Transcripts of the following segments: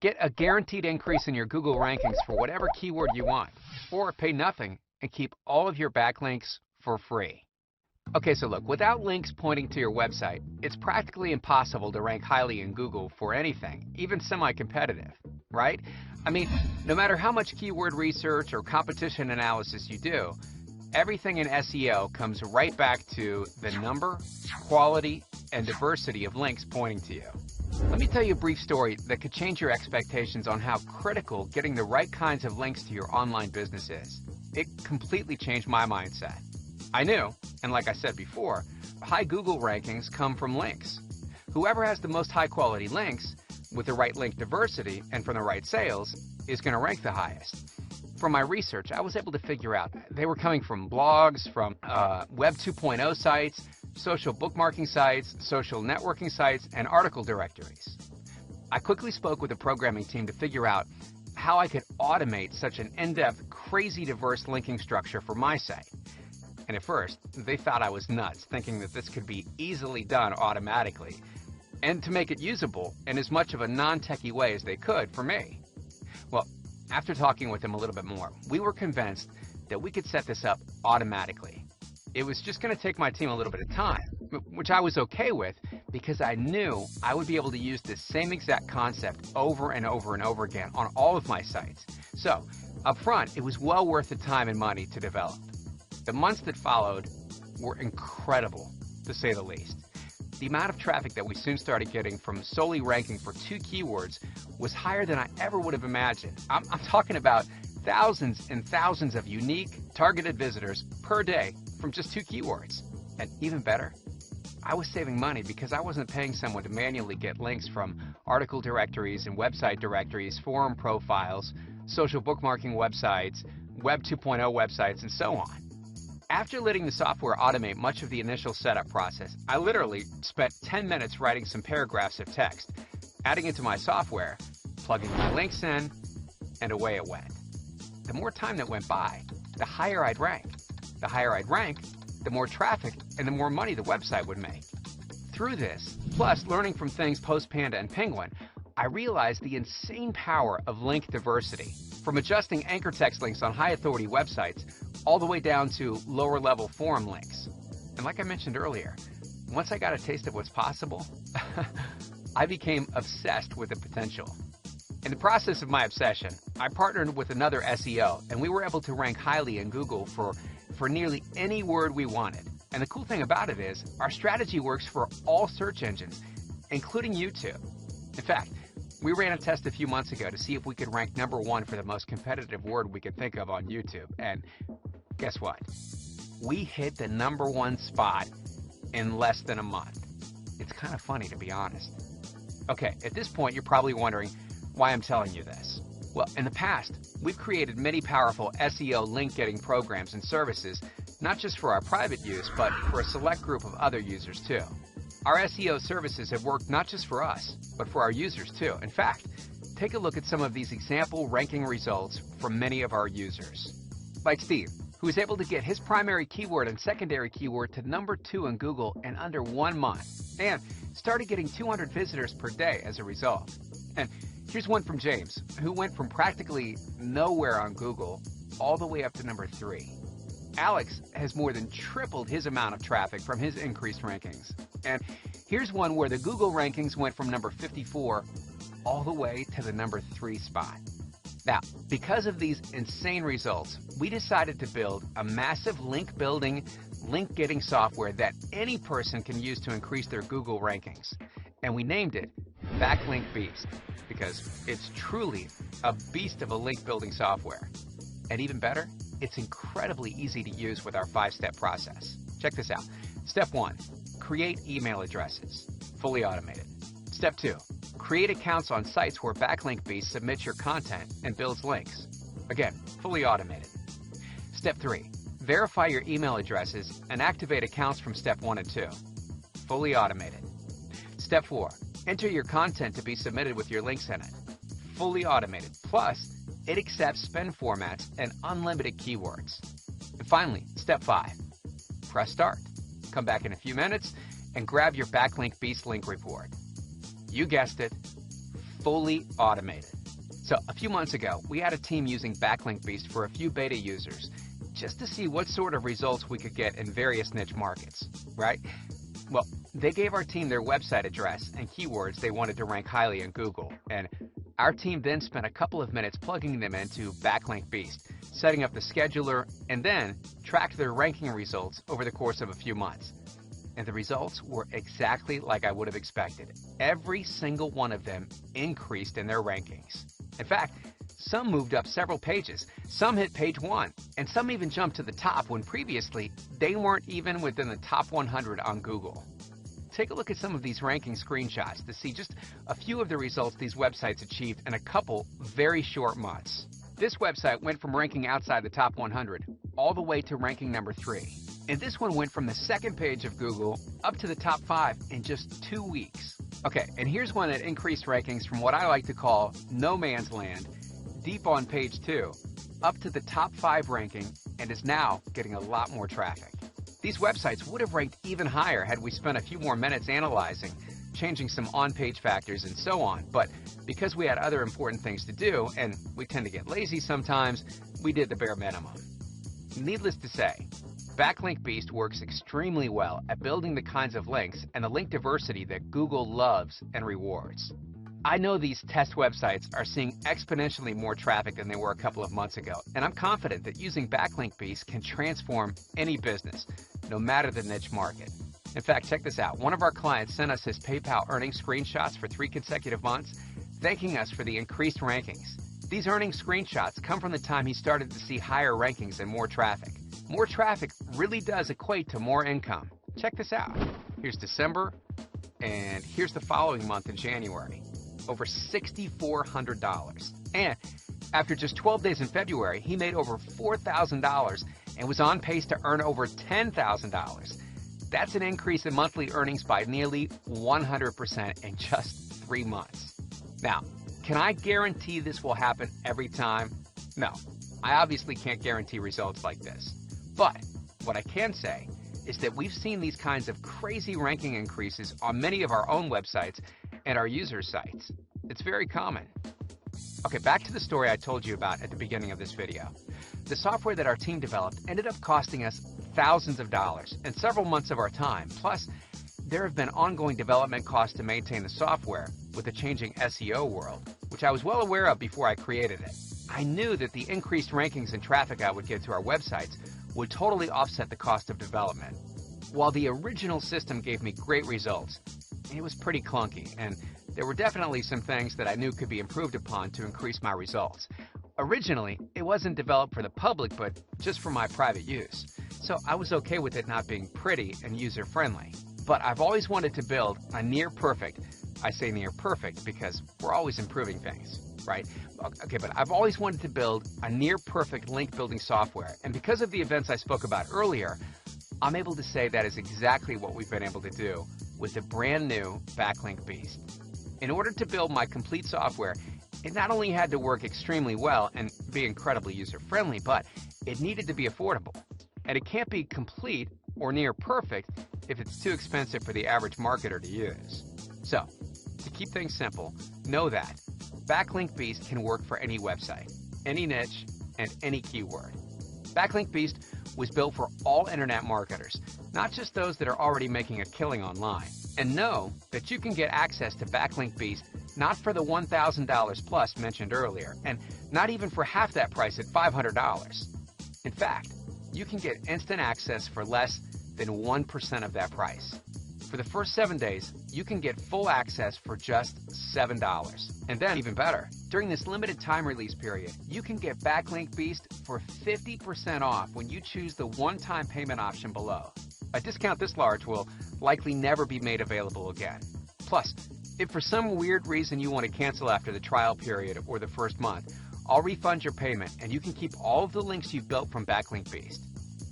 Get a guaranteed increase in your Google rankings for whatever keyword you want, or pay nothing and keep all of your backlinks for free. Okay, so look, without links pointing to your website, it's practically impossible to rank highly in Google for anything, even semi-competitive, right? I mean, no matter how much keyword research or competition analysis you do, everything in SEO comes right back to the number, quality, and diversity of links pointing to you. Let me tell you a brief story that could change your expectations on how critical getting the right kinds of links to your online business is. It completely changed my mindset. I knew, and like I said before, high Google rankings come from links. Whoever has the most high quality links with the right link diversity and from the right sales is going to rank the highest. From my research, I was able to figure out they were coming from blogs, from Web 2.0 sites, social bookmarking sites, social networking sites, and article directories. I quickly spoke with the programming team to figure out how I could automate such an in-depth, crazy diverse linking structure for my site. And at first, they thought I was nuts, thinking that this could be easily done automatically, and to make it usable in as much of a non-techie way as they could for me. Well, after talking with them a little bit more, we were convinced that we could set this up automatically. It was just going to take my team a little bit of time, which I was okay with because I knew I would be able to use this same exact concept over and over and over again on all of my sites. So, up front, it was well worth the time and money to develop. The months that followed were incredible, to say the least. The amount of traffic that we soon started getting from solely ranking for 2 keywords was higher than I ever would have imagined. I'm talking about thousands and thousands of unique, targeted visitors per day from just 2 keywords. And even better, I was saving money because I wasn't paying someone to manually get links from article directories and website directories, forum profiles, social bookmarking websites, Web 2.0 websites, and so on. After letting the software automate much of the initial setup process, I literally spent 10 minutes writing some paragraphs of text, adding it to my software, plugging my links in, and away it went. The more time that went by, the higher I'd rank. The higher I'd rank, the more traffic and the more money the website would make. Through this, plus learning from things post-Panda and Penguin, I realized the insane power of link diversity, from adjusting anchor text links on high authority websites all the way down to lower level forum links. And like I mentioned earlier, once I got a taste of what's possible, I became obsessed with the potential. In the process of my obsession, I partnered with another SEO, and we were able to rank highly in Google for nearly any word we wanted. And the cool thing about it is, our strategy works for all search engines, including YouTube. In fact, we ran a test a few months ago to see if we could rank #1 for the most competitive word we could think of on YouTube. And guess what? We hit the #1 spot in less than a month. It's kind of funny, to be honest. Okay, at this point, you're probably wondering why I'm telling you this. Well, in the past, we've created many powerful SEO link-getting programs and services, not just for our private use, but for a select group of other users too. Our SEO services have worked not just for us, but for our users too. In fact, take a look at some of these example ranking results from many of our users. Like Steve, who was able to get his primary keyword and secondary keyword to #2 in Google in under 1 month, and started getting 200 visitors per day as a result. And here's one from James, who went from practically nowhere on Google all the way up to #3. Alex has more than tripled his amount of traffic from his increased rankings. And here's one where the Google rankings went from number 54 all the way to the #3 spot. Now, because of these insane results, we decided to build a massive link building, link getting software that any person can use to increase their Google rankings. And we named it Backlink Beast, because it's truly a beast of a link building software. And even better, it's incredibly easy to use with our 5-step process. Check this out. Step 1, create email addresses, fully automated. Step 2, create accounts on sites where Backlink Beast submits your content and builds links. Again, fully automated. Step 3, verify your email addresses and activate accounts from step 1 and 2. Fully automated. Step 4, enter your content to be submitted with your links in it. Fully automated. Plus, it accepts spend formats and unlimited keywords. And finally, step 5, press start. Come back in a few minutes and grab your Backlink Beast link report. You guessed it, fully automated. So a few months ago, we had a team using Backlink Beast for a few beta users just to see what sort of results we could get in various niche markets, right? Well, they gave our team their website address and keywords they wanted to rank highly in Google, and our team then spent a couple of minutes plugging them into Backlink Beast, setting up the scheduler, and then tracked their ranking results over the course of a few months. And the results were exactly like I would have expected. Every single one of them increased in their rankings. In fact, some moved up several pages, some hit page 1, and some even jumped to the top when previously they weren't even within the top 100 on Google. Take a look at some of these ranking screenshots to see just a few of the results these websites achieved in a couple very short months. This website went from ranking outside the top 100 all the way to ranking number 3. And this one went from the second page of Google up to the top 5 in just 2 weeks. Okay, and here's one that increased rankings from what I like to call no man's land, deep on page 2, up to the top 5 ranking, and is now getting a lot more traffic. These websites would have ranked even higher had we spent a few more minutes analyzing, changing some on-page factors and so on, but because we had other important things to do, and we tend to get lazy sometimes, we did the bare minimum. Needless to say, Backlink Beast works extremely well at building the kinds of links and the link diversity that Google loves and rewards. I know these test websites are seeing exponentially more traffic than they were a couple of months ago, and I'm confident that using Backlink Beast can transform any business, no matter the niche market. In fact, check this out. One of our clients sent us his PayPal earnings screenshots for 3 consecutive months, thanking us for the increased rankings. These earnings screenshots come from the time he started to see higher rankings and more traffic. More traffic really does equate to more income. Check this out. Here's December, and here's the following month in January. Over $6,400. And after just 12 days in February, he made over $4,000 and was on pace to earn over $10,000. That's an increase in monthly earnings by nearly 100% in just 3 months. Now, can I guarantee this will happen every time? No, I obviously can't guarantee results like this. But what I can say is that we've seen these kinds of crazy ranking increases on many of our own websites and our user sites. It's very common. Okay, back to the story I told you about at the beginning of this video. The software that our team developed ended up costing us thousands of dollars and several months of our time. Plus, there have been ongoing development costs to maintain the software with the changing SEO world, which I was well aware of before I created it. I knew that the increased rankings and traffic I would get to our websites would totally offset the cost of development. While the original system gave me great results, it was pretty clunky, and there were definitely some things that I knew could be improved upon to increase my results. Originally, it wasn't developed for the public, but just for my private use, so I was okay with it not being pretty and user-friendly. But I've always wanted to build a near-perfect, I say near-perfect because we're always improving things, right? Okay, but I've always wanted to build a near-perfect link-building software, and because of the events I spoke about earlier, I'm able to say that is exactly what we've been able to do with the brand new Backlink Beast. In order to build my complete software, it not only had to work extremely well and be incredibly user-friendly, but it needed to be affordable. And it can't be complete or near perfect if it's too expensive for the average marketer to use. So, to keep things simple, know that Backlink Beast can work for any website, any niche, and any keyword. Backlink Beast was built for all internet marketers, not just those that are already making a killing online. And know that you can get access to Backlink Beast not for the $1,000 plus mentioned earlier, and not even for half that price at $500. In fact, you can get instant access for less than 1% of that price. For the first 7 days, you can get full access for just $7. And then, even better, during this limited time release period, you can get Backlink Beast for 50% off when you choose the one-time payment option below. A discount this large will likely never be made available again. Plus, if for some weird reason you want to cancel after the trial period or the first month, I'll refund your payment and you can keep all of the links you've built from Backlink Beast.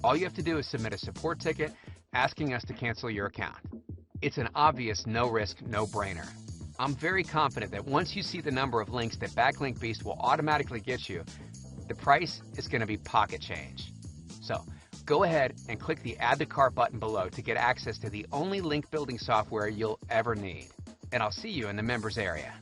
All you have to do is submit a support ticket asking us to cancel your account. It's an obvious no-risk, no-brainer. I'm very confident that once you see the number of links that Backlink Beast will automatically get you, the price is going to be pocket change. So, go ahead and click the Add to Cart button below to get access to the only link building software you'll ever need. And I'll see you in the members area.